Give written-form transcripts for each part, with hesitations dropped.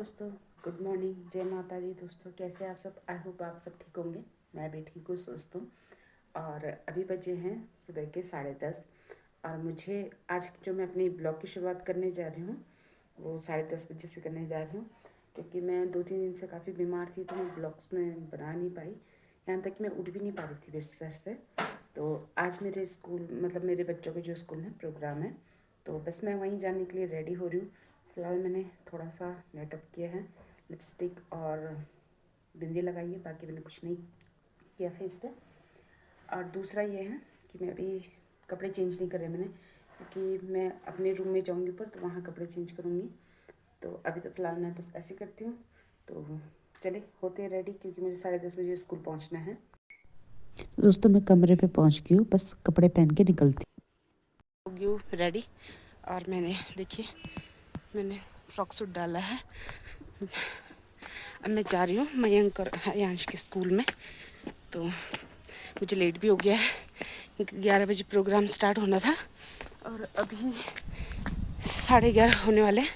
दोस्तों, good morning, जय माता दी। दोस्तों कैसे आप सब? आई होप आप सब ठीक होंगे। मैं भी ठीक हूँ दोस्तों। और अभी बजे हैं सुबह के 10:30 और मुझे आज जो मैं अपनी ब्लॉग की शुरुआत करने जा रही हूँ वो 10:30 बजे से करने जा रही हूँ, क्योंकि मैं 2-3 दिन से काफ़ी बीमार थी तो मैं ब्लॉग्स में बना नहीं पाई। यहाँ तक कि मैं उठ भी नहीं पा रही थी बिस्तर से। तो आज मेरे स्कूल मतलब मेरे बच्चों के जो स्कूल में प्रोग्राम है, तो बस मैं वहीं जाने के लिए रेडी हो रही हूँ। फ़िलहाल मैंने थोड़ा सा मेकअप किया है, लिपस्टिक और बिंदी लगाई है, बाकी मैंने कुछ नहीं किया फेस पे। और दूसरा ये है कि मैं अभी कपड़े चेंज नहीं करे मैंने, क्योंकि मैं अपने रूम में जाऊँगी ऊपर तो वहाँ कपड़े चेंज करूँगी। तो अभी तो फ़िलहाल मैं बस ऐसे करती हूँ। तो चले होते हैं रेडी, क्योंकि मुझे 10:30 बजे स्कूल पहुँचना है। दोस्तों मैं कमरे पे पहुँच गई हूँ, बस कपड़े पहन के निकलती हो गई हूँ रेडी। और मैंने देखिए मैंने फ्रॉक सूट डाला है। अब मैं जा रही हूँ मयंक और यांश के स्कूल में। तो मुझे लेट भी हो गया है, 11 बजे प्रोग्राम स्टार्ट होना था और अभी 11:30 होने वाले हैं,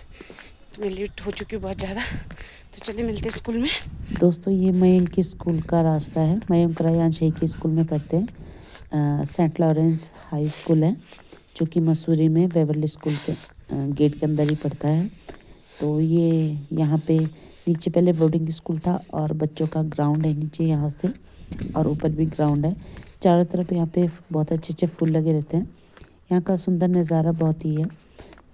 तो मैं लेट हो चुकी हूँ बहुत ज़्यादा। तो चलिए मिलते हैं स्कूल में। दोस्तों ये मयंक के स्कूल का रास्ता है। मयंक और यांश एक ही स्कूल में पढ़ते हैं। सेंट लॉरेंस हाई स्कूल है जो कि मसूरी में वेवरली स्कूल के गेट के अंदर ही पड़ता है। तो ये यहाँ पे नीचे पहले बोर्डिंग स्कूल था और बच्चों का ग्राउंड है नीचे यहाँ से, और ऊपर भी ग्राउंड है। चारों तरफ यहाँ पे बहुत अच्छे अच्छे फूल लगे रहते हैं। यहाँ का सुंदर नज़ारा बहुत ही है।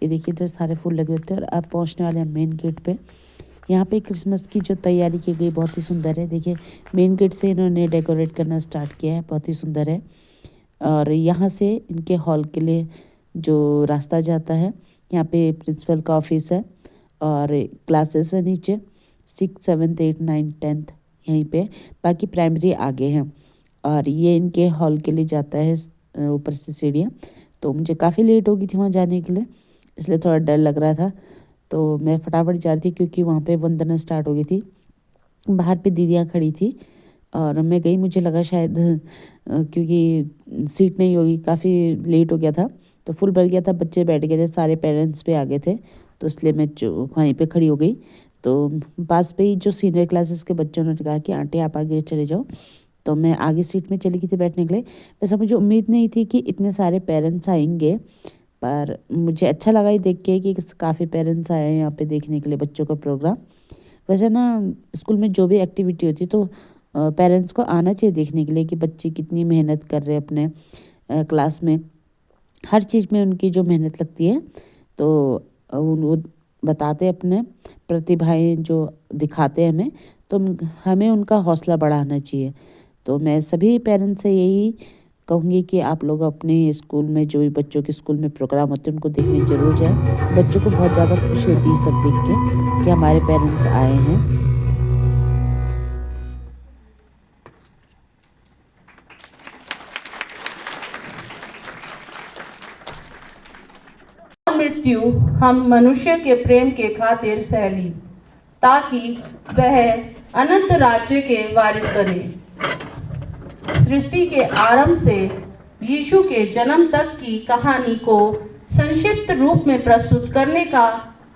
ये देखिए इधर सारे फूल लगे होते हैं। और अब पहुँचने वाले हैं मेन गेट पे। यहाँ पे क्रिसमस की जो तैयारी की गई बहुत ही सुंदर है। देखिए मेन गेट से इन्होंने डेकोरेट करना स्टार्ट किया है, बहुत ही सुंदर है। और यहाँ से इनके हॉल के लिए जो रास्ता जाता है, यहाँ पे प्रिंसिपल का ऑफिस है और क्लासेस है नीचे 6, 7, 8, 9, 10 यहीं पे। बाकी प्राइमरी आगे हैं। और ये इनके हॉल के लिए जाता है ऊपर से सीढ़ियाँ। तो मुझे काफ़ी लेट हो गई थी वहाँ जाने के लिए, इसलिए थोड़ा डर लग रहा था। तो मैं फटाफट जा रही थी क्योंकि वहाँ पे वंदना स्टार्ट हो गई थी। बाहर पे दीदियाँ खड़ी थी और मैं गई, मुझे लगा शायद क्योंकि सीट नहीं होगी, काफ़ी लेट हो गया था तो फुल भर गया था, बच्चे बैठ गए थे, सारे पेरेंट्स पे आ गए थे, तो इसलिए मैं वहीं पे खड़ी हो गई। तो पास पे ही जो सीनियर क्लासेस के बच्चों ने कहा कि आंटी आप आगे चले जाओ, तो मैं आगे सीट में चली गई थी बैठने के लिए। वैसे मुझे उम्मीद नहीं थी कि इतने सारे पेरेंट्स आएंगे, पर मुझे अच्छा लगा ही देख के कि काफ़ी पेरेंट्स आए हैं यहाँ पे देखने के लिए बच्चों का प्रोग्राम। वैसे ना स्कूल में जो भी एक्टिविटी होती है तो पेरेंट्स को आना चाहिए देखने के लिए कि बच्चे कितनी मेहनत कर रहे हैं अपने क्लास में। हर चीज़ में उनकी जो मेहनत लगती है, तो वो बताते अपने प्रतिभाएं जो दिखाते हैं हमें, तो हमें उनका हौसला बढ़ाना चाहिए। तो मैं सभी पेरेंट्स से यही कहूँगी कि आप लोग अपने स्कूल में जो भी बच्चों के स्कूल में प्रोग्राम होते हैं उनको देखने ज़रूर जाएं। बच्चों को बहुत ज़्यादा खुशी होती है सब देख के कि हमारे पेरेंट्स आए हैं। मृत्यु हम मनुष्य के प्रेम के खातिर सहली, ताकि वह अनंत राज्य के वारिस बने। सृष्टि के आरंभ से यीशु के जन्म तक की कहानी को संक्षिप्त रूप में प्रस्तुत करने का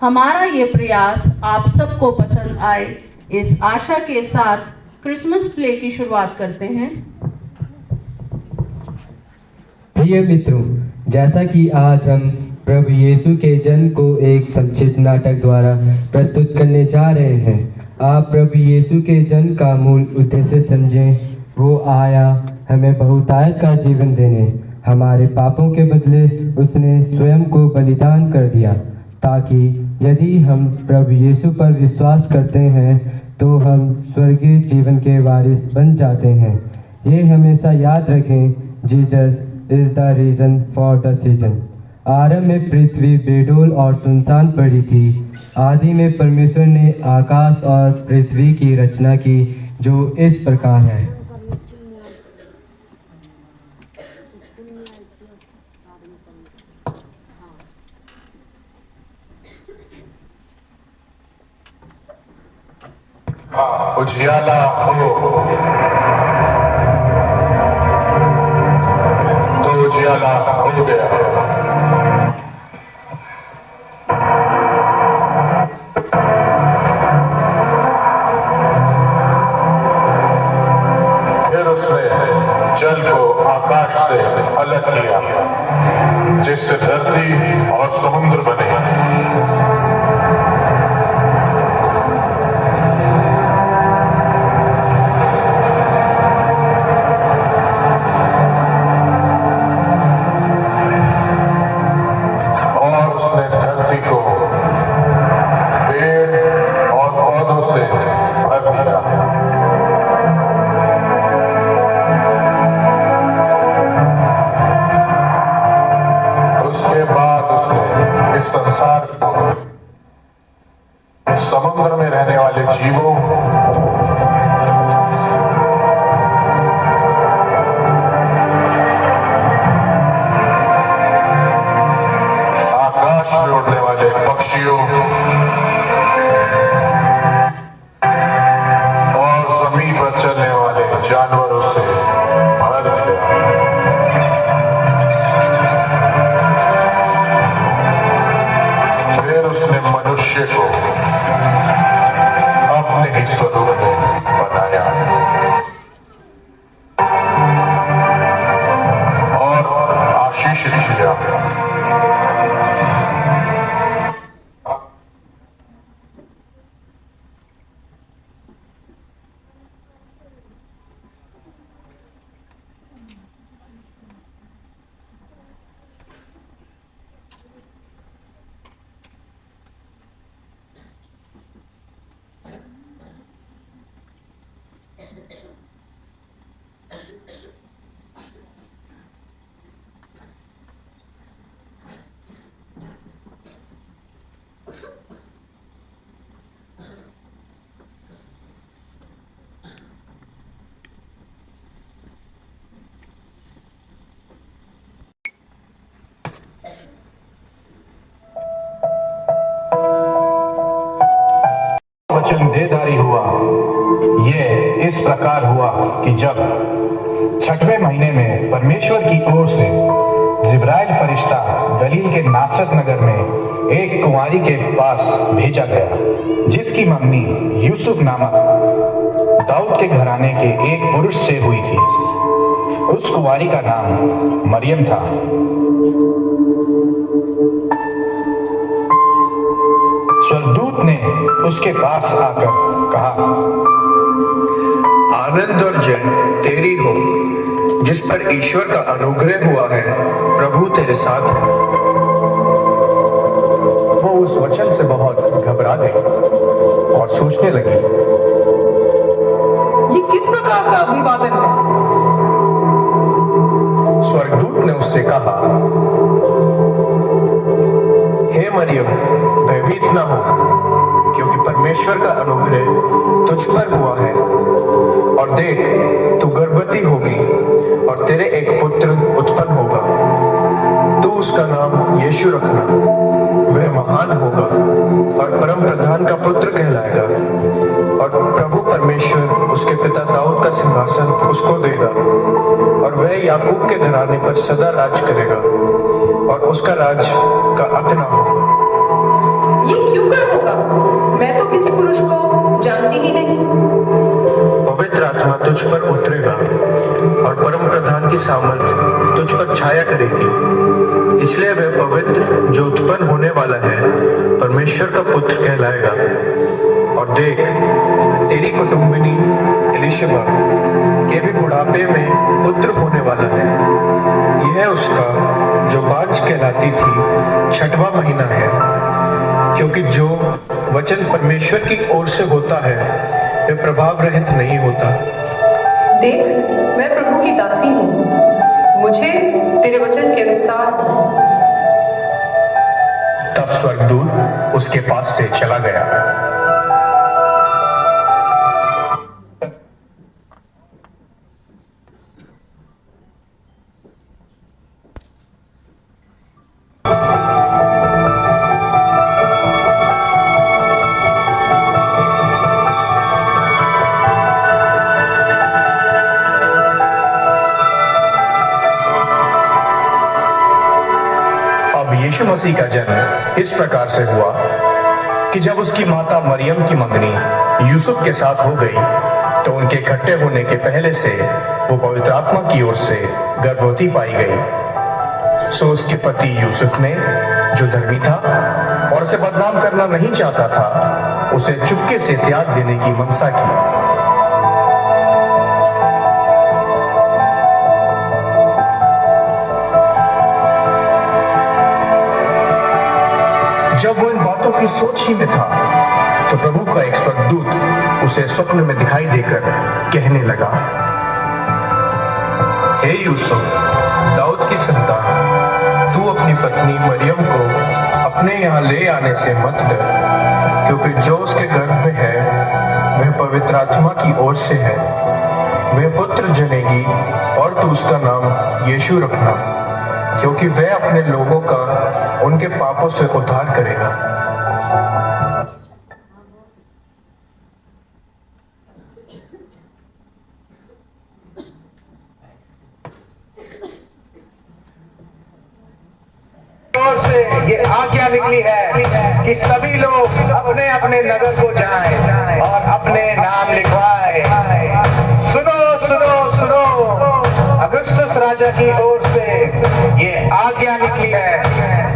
हमारा ये प्रयास आप सबको पसंद आए, इस आशा के साथ क्रिसमस प्ले की शुरुआत करते हैं। प्रिय मित्रों, जैसा कि आज हम प्रभु यीशु के जन्म को एक संक्षिप्त नाटक द्वारा प्रस्तुत करने जा रहे हैं, आप प्रभु यीशु के जन्म का मूल उद्देश्य समझें। वो आया हमें बहुतायत का जीवन देने, हमारे पापों के बदले उसने स्वयं को बलिदान कर दिया, ताकि यदि हम प्रभु यीशु पर विश्वास करते हैं तो हम स्वर्गीय जीवन के वारिस बन जाते हैं। ये हमेशा याद रखें, Jesus is the reason for the season. आरंभ में पृथ्वी बेडोल और सुनसान पड़ी थी। आदि में परमेश्वर ने आकाश और पृथ्वी की रचना की, जो इस प्रकार है। उजियाला हो तो उजियाला हो गया। जल को आकाश से अलग किया, जिससे धरती और समुद्र बने। और उसने धरती को पेड़ और पौधों से भर दिया। उसके बाद उसने इस संसार को समुद्र में रहने वाले जीवों आकाश में उड़ने वाले पक्षियों और जमीन पर चलने वाले जानवरों से भर दिया। फिर उसने मनुष्य को अपने ही स्वरूप में बनाया और आशीषित किया। वचन देहधारी हुआ। ये इस प्रकार हुआ कि जब छठवें महीने में परमेश्वर की ओर से जिब्राइल फरिश्ता गलील के नासरत नगर में एक कुंवारी के पास भेजा गया, जिसकी मंगनी यूसुफ नामक दाऊद के घराने के एक पुरुष से हुई थी। उस कुंवारी का नाम मरियम था। स्वर्गदूत ने उसके पास आकर कहा, आनंद और जय तेरी हो, जिस पर ईश्वर का अनुग्रह हुआ है, प्रभु तेरे साथ है। वो उस वचन से बहुत घबरा गई और सोचने लगी, ये किस प्रकार का अभिवादन है? स्वर्गदूत ने उससे कहा, हे मरियम, भयभीत न हो, क्योंकि परमेश्वर का अनुग्रह तुझ पर हुआ है। और देख, तू गर्भवती होगी और तेरे एक पुत्र उत्पन्न होगा। तू उसका नाम यीशु रखना। वह महान होगा और परम प्रधान का पुत्र कहलाएगा। और प्रभु परमेश्वर उसके पिता दाऊद का सिंहासन उसको देगा, और वह याकूब के घराने पर सदा राज करेगा, और उसका राज का अंत न होगा। ये क्यों कर होगा? मैं तो किसी पुरुष को जानती ही नहीं। पवित्र आत्मा तुझ पर उतरेगा और परम प्रधान की सामर्थ तुझ पर छाया करेगी। इसलिए वह पवित्र जो उत्पन्न होने वाला है परमेश्वर का पुत्र कहलाएगा। और देख, तेरी कुटुंबिनी एलिशबा के भी बुढ़ापे में पुत्र होने वाला है। यह उसका जो बांझ कहलाती थी 6वां महीना है, क्योंकि जो वचन परमेश्वर की ओर से होता है वह प्रभाव रहित नहीं होता। देख, मैं प्रभु की दासी हूँ, मुझे तेरे वचन के अनुसार। तब स्वर्गदूत उसके पास से चला गया। यीशु मसीह का जन्म इस प्रकार से हुआ कि जब उसकी माता मरियम की मंगनी यूसुफ के साथ हो गई, तो उनके इकट्ठे होने के पहले से वो पवित्र आत्मा की ओर से गर्भवती पाई गई। सो उसके पति यूसुफ ने, जो धर्मी था और उसे बदनाम करना नहीं चाहता था, उसे चुपके से त्याग देने की मनसा की। जब वो इन बातों की सोच ही में था तो प्रभु का एक स्वर्गदूत उसे स्वप्न में दिखाई देकर कहने लगा, हे यूसुफ, दाऊद की संतान, तू अपनी पत्नी मरियम को अपने यहाँ ले आने से मत डर, क्योंकि जो उसके गर्भ में है वह पवित्र आत्मा की ओर से है। वह पुत्र जनेगी और तू उसका नाम यीशु रखना, क्योंकि वह अपने लोगों का उनके पापों से उद्धार करेगा। ओर से ये आज्ञा निकली है कि सभी लोग अपने अपने नगर को जाएं और अपने नाम लिखवाएं। सुनो सुनो सुनो, अगस्टस राजा की ओर से ये आज्ञा निकली है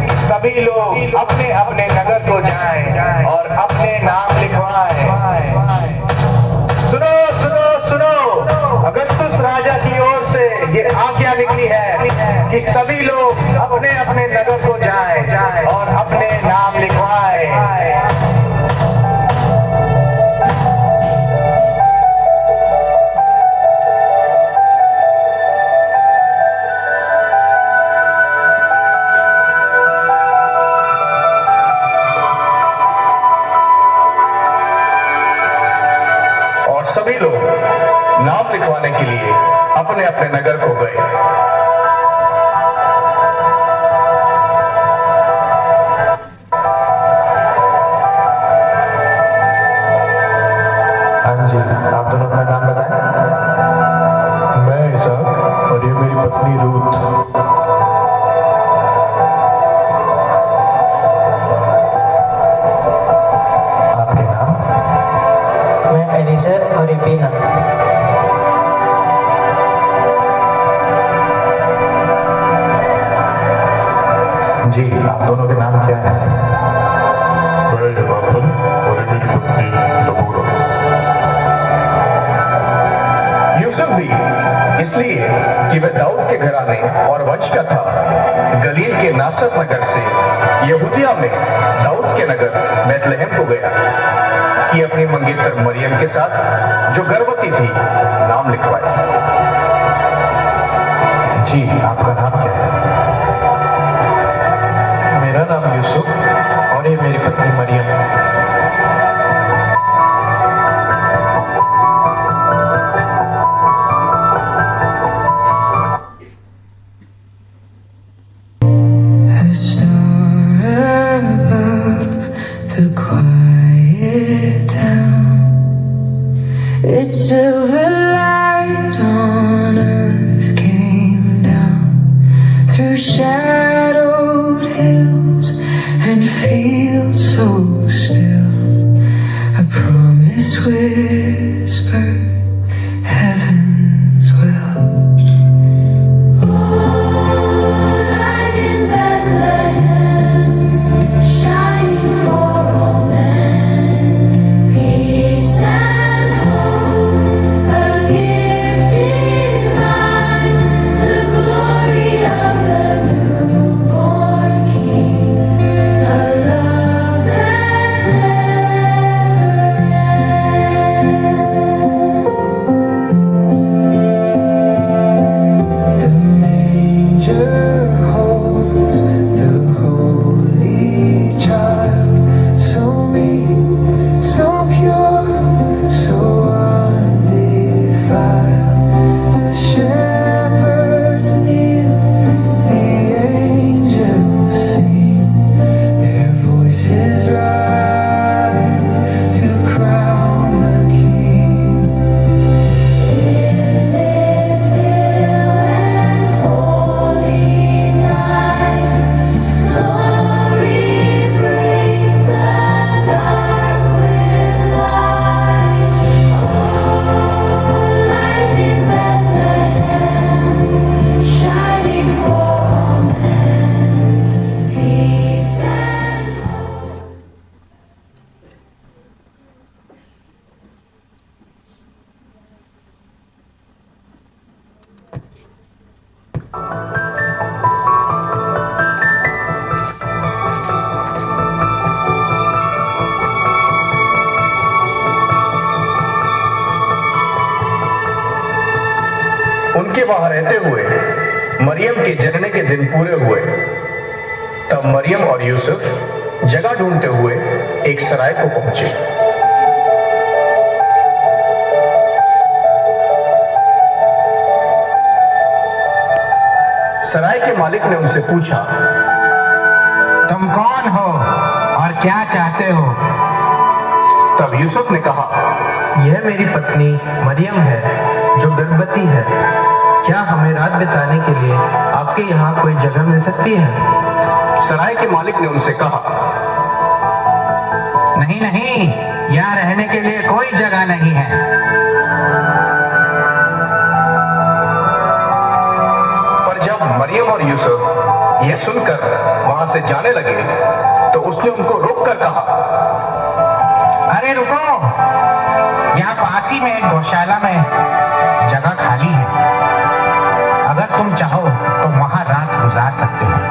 कि सभी लोग अपने अपने नगर को जाएं और अपने नाम लिखवाएं। सुनो सुनो सुनो, अगस्टस राजा की ओर से ये आज्ञा निकली है कि सभी लोग अपने अपने नगर को जाएं और अपने नाम लिखवाएं। और सभी लोग नाम लिखवाने के लिए अपने अपने नगर को गए। हाँ जी, आप दोनों अपना नाम बताएं। मैं इसाक और ये मेरी पत्नी रूथ। आपके नाम? मैं एलिजर और इबीना। जी, आप दोनों के नाम क्या हैं? मैं योनाथन और ये मेरी पत्नी दबोरा। यूसुफ भी इसलिए कि वह दाऊद के घराने और वंश का था, गलील के नासरत नगर से यहूदिया में दाऊद के नगर बैतलहम को गया कि अपनी मंगेतर मरियम के साथ, जो गर्भवती थी, नाम लिखवाए। जी, आपका नाम क्या है? मेरा नाम यूसुफ और ये मेरी पत्नी Maryam. A star above the quiet town, its silver light on earth came down. उनके वहां रहते हुए मरियम के जन्म के दिन पूरे हुए। तब मरियम और यूसुफ जगह ढूंढते हुए एक सराय को पहुंचे। सराय के मालिक ने उनसे पूछा, तुम कौन हो और क्या चाहते हो? तब यूसुफ ने कहा, यह मेरी पत्नी मरियम है जो गर्भवती है। क्या हमें रात बिताने के लिए आपके यहाँ कोई जगह मिल सकती है? सराय के मालिक ने उनसे कहा, नहीं नहीं, यहाँ रहने के लिए कोई जगह नहीं है। पर जब मरियम और यूसुफ यह सुनकर वहां से जाने लगे तो उसने उनको रोककर कहा, अरे रुको, यहाँ पास ही में एक गौशाला में जगह खाली है। अगर तुम चाहो तो वहां रात गुजार सकते हो।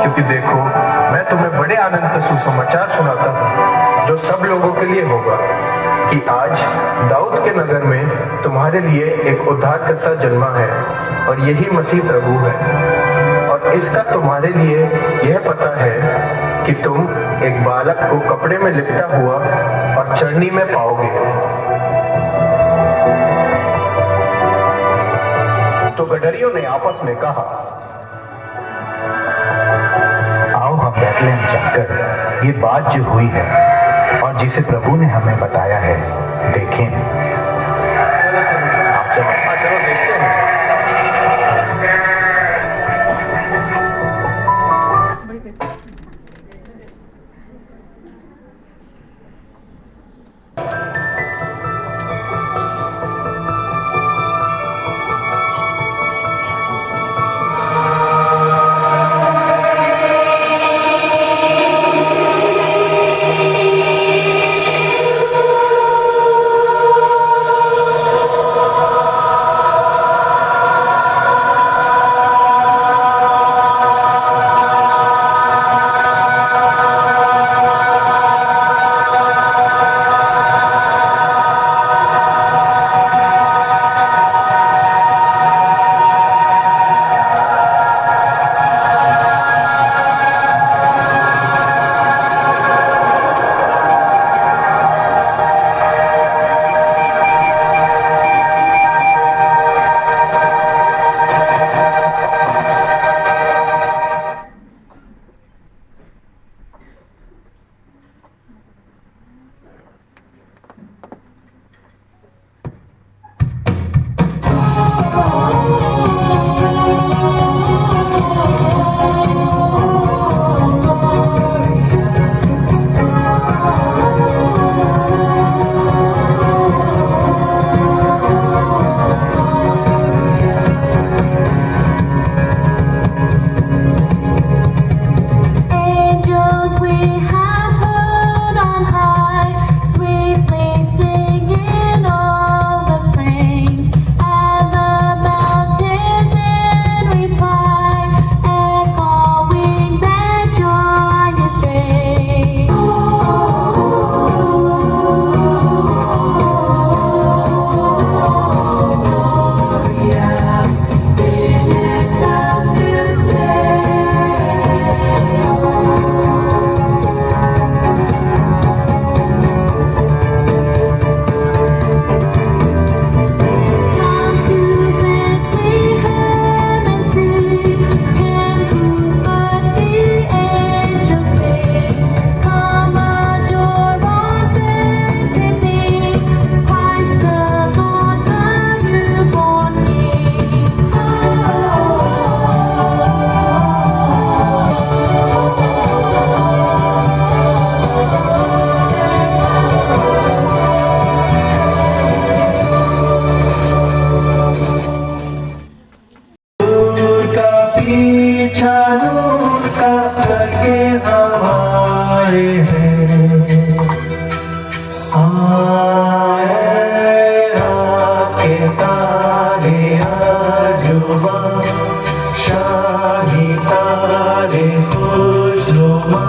क्योंकि देखो, मैं तुम्हें बड़े आनंद का सुसमाचार सुनाता हूँ जो सब लोगों के लिए होगा, कि आज दाऊद के नगर में तुम्हारे लिए एक उद्धारकर्ता जन्मा है और यही मसीह प्रभु है। और इसका तुम्हारे लिए यह पता है कि तुम एक बालक को कपड़े में लिपटा हुआ और चरनी में पाओगे। तो गडरियों ने आपस में कहा, आओ हम बैतलहम जाकर ये बात जो हुई है और जिसे प्रभु ने हमें बताया है देखें। चलो देखते हैं। इच्छा नूर का करके हमारे हैं। आए राके तारे आजुबा शाही तारे खुशनुमा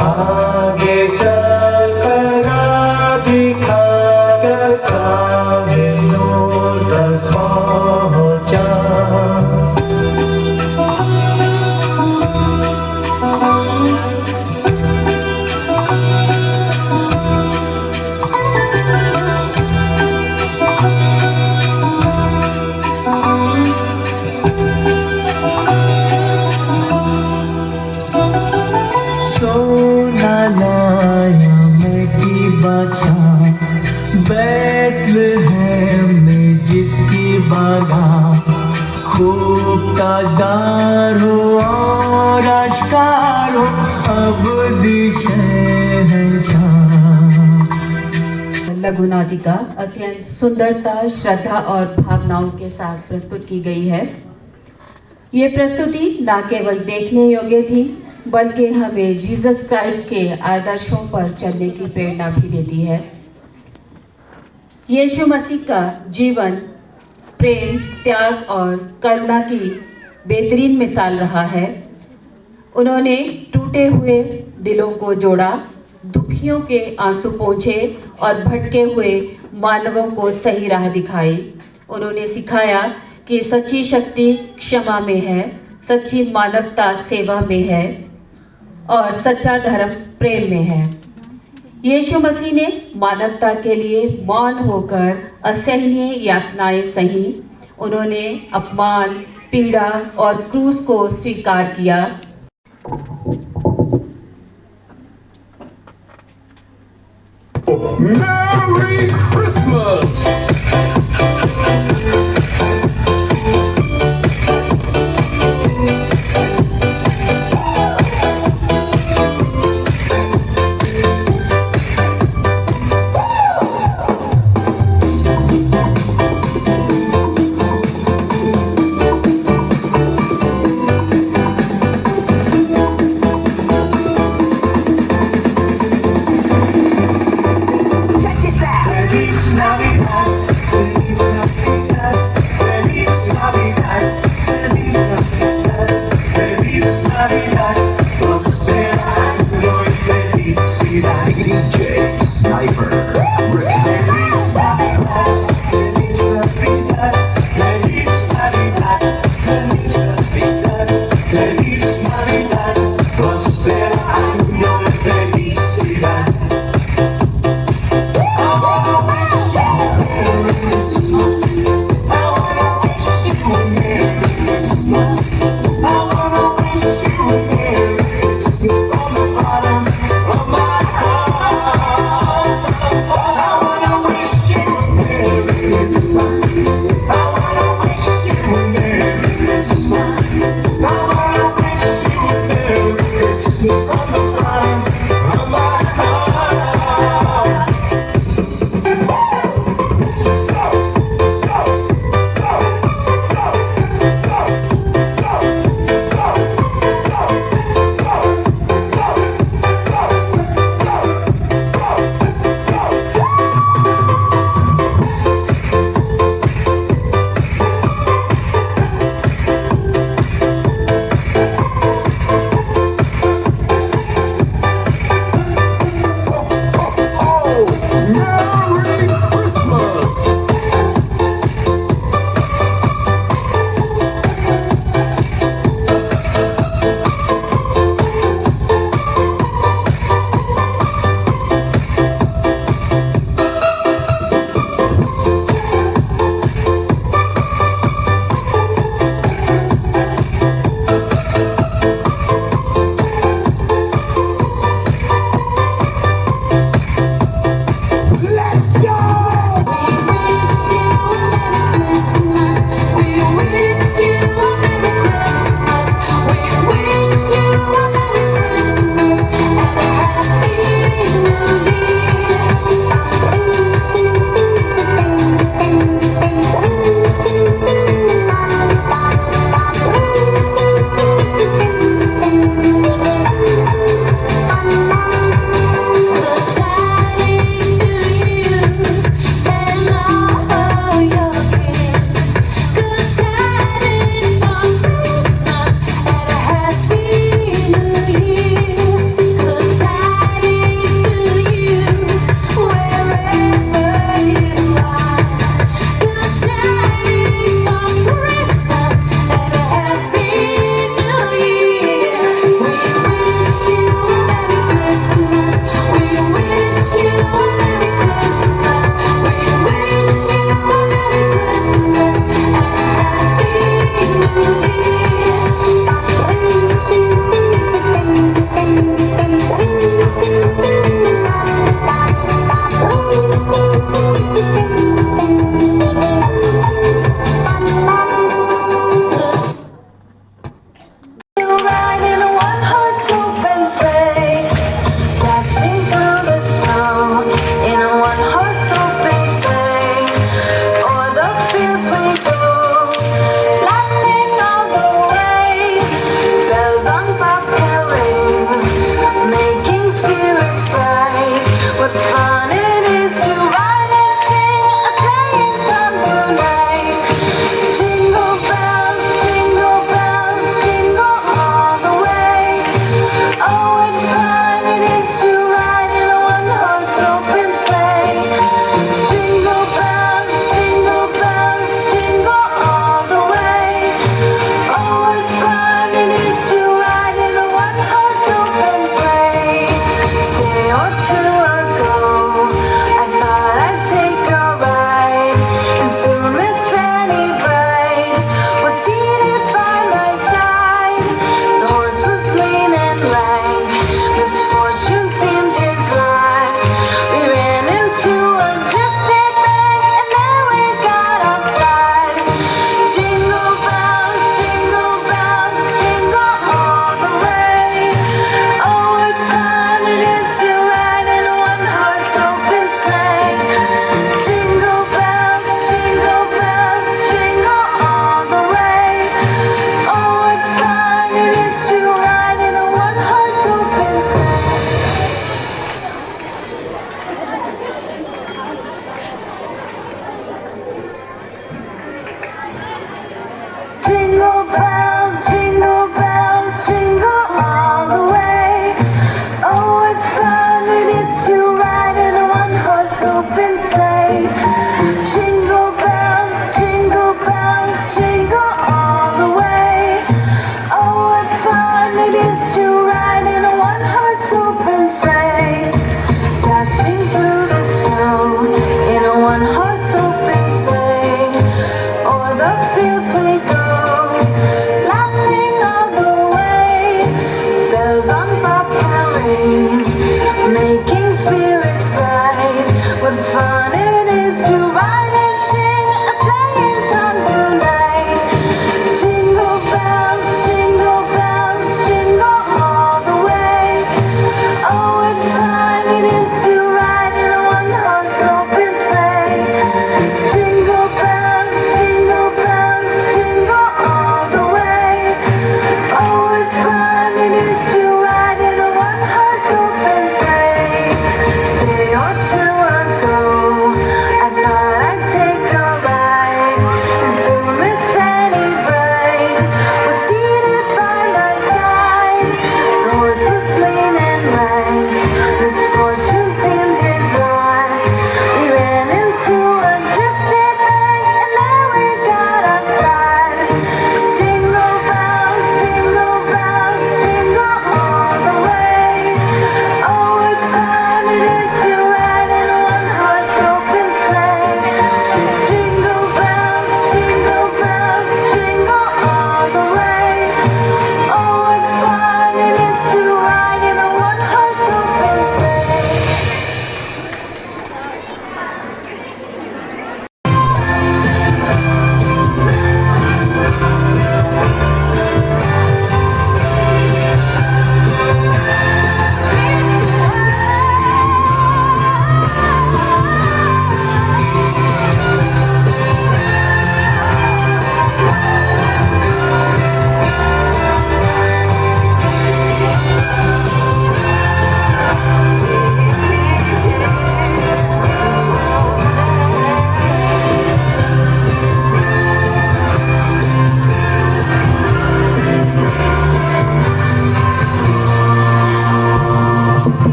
आगे चल कर दिखाकर काबिल नूर तक पहुंचा। सोना लाया मैं की बादशाह बैतलहम में जिसकी बागाह खूब ताजदार हो और आश्कार हो अब लघु नाटिका अत्यंत सुंदरता, श्रद्धा और भावनाओं के साथ प्रस्तुत की गई है। ये प्रस्तुति न केवल देखने योग्य थी बल्कि हमें जीसस क्राइस्ट के आदर्शों पर चलने की प्रेरणा भी देती है। यीशु मसीह का जीवन प्रेम, त्याग और करुणा की बेहतरीन मिसाल रहा है। उन्होंने टूटे हुए दिलों को जोड़ा, दुखियों के आंसू पोंछे और भटके हुए मानवों को सही राह दिखाई। उन्होंने सिखाया कि सच्ची शक्ति क्षमा में है, सच्ची मानवता सेवा में है और सच्चा धर्म प्रेम में है। यीशु मसीह ने मानवता के लिए मौन होकर असहनीय यातनाएं सही। उन्होंने अपमान, पीड़ा और क्रूस को स्वीकार किया। Merry Christmas!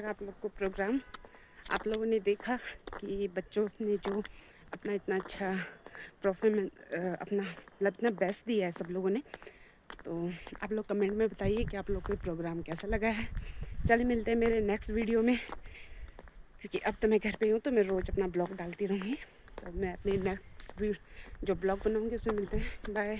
लगा आप लोग को प्रोग्राम? आप लोगों ने देखा कि बच्चों ने जो अपना इतना अच्छा परफॉर्मेंस अपना मतलब इतना बेस्ट दिया है सब लोगों ने। तो आप लोग कमेंट में बताइए कि आप लोग को प्रोग्राम कैसा लगा है। चलिए मिलते हैं मेरे नेक्स्ट वीडियो में, क्योंकि अब तो मैं घर पे हूँ तो मैं रोज़ अपना ब्लॉग डालती रहूँगी। तो मैं अपने नेक्स्ट जो ब्लॉग बनाऊँगी उसमें मिलते हैं। बाय।